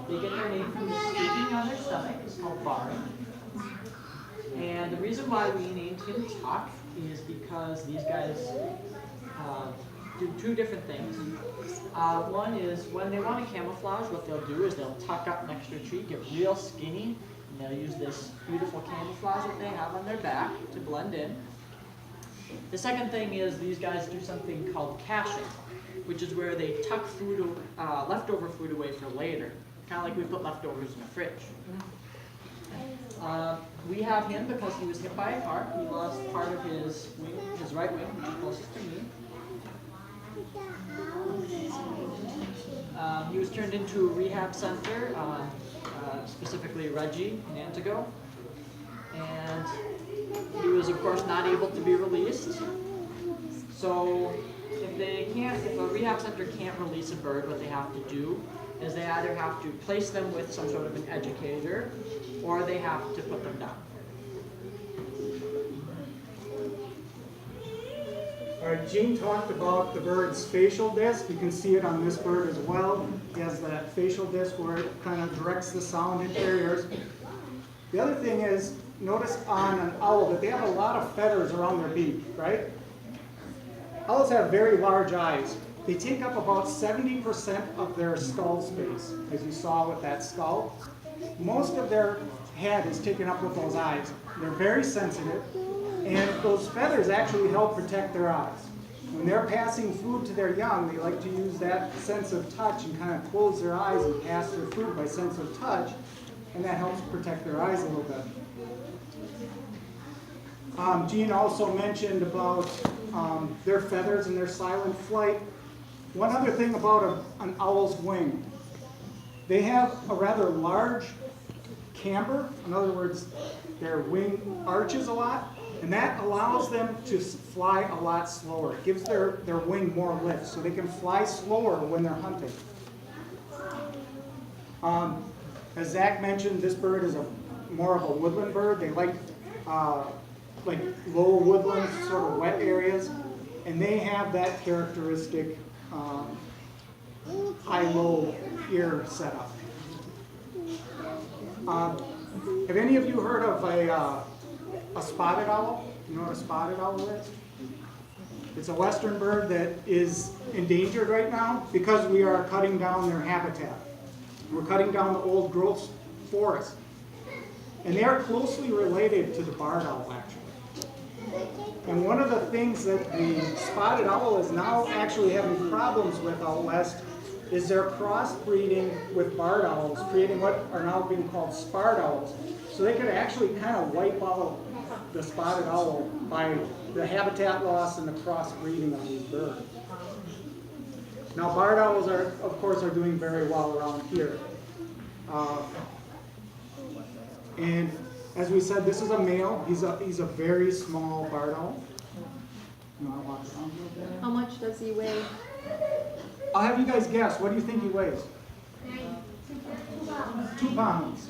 They get their name from sleeping on their stomach. It's called barring. And the reason why we named him Tuck is because these guys do two different things. One is when they want to camouflage, what they'll do is they'll tuck up next to a tree, get real skinny, and they'll use this beautiful camouflage that they have on their back to blend in. The second thing is these guys do something called caching, which is where they tuck food, leftover food away for later, kind of like we put leftovers in a fridge. We have him because he was hit by a car. He lost part of his wing, his right wing, closest to me. He was turned into a rehab center, specifically Reggie in Antigo. And he was, of course, not able to be released. So if a rehab center can't release a bird, what they have to do is they either have to place them with some sort of an educator, or they have to put them down. All right, Gene talked about the bird's facial disc. You can see it on this bird as well. He has that facial disc where it kind of directs the sound into their ears. The other thing is, notice on an owl that they have a lot of feathers around their beak, right? Owls have very large eyes. They take up about 70% of their skull space, as you saw with that skull. Most of their head is taken up with those eyes. They're very sensitive, and those feathers actually help protect their eyes. When they're passing food to their young, they like to use that sense of touch and kind of close their eyes and pass their food by sense of touch, and that helps protect their eyes a little bit. Gene also mentioned about their feathers and their silent flight. One other thing about an owl's wing. They have a rather large camber. In other words, their wing arches a lot, and that allows them to fly a lot slower. It gives their wing more lift, so they can fly slower when they're hunting. As Zach mentioned, this bird is more of a woodland bird. They like low woodland, sort of wet areas, and they have that characteristic high-low ear setup. Have any of you heard of a spotted owl? You know what a spotted owl is? It's a western bird that is endangered right now because we are cutting down their habitat. We're cutting down the old growth forest. And they are closely related to the barred owl, actually. And one of the things that the spotted owl is now actually having problems with out west is they're crossbreeding with barred owls, creating what are now being called sparred owls. So they could actually kind of wipe out the spotted owl by the habitat loss and the crossbreeding of these birds. Now barred owls are, of course, are doing very well around here. And as we said, this is a male. He's a very small barred owl. You want to walk around a little bit? How much does he weigh? I'll have you guys guess. What do you think he weighs? 2 pounds. 2 pounds.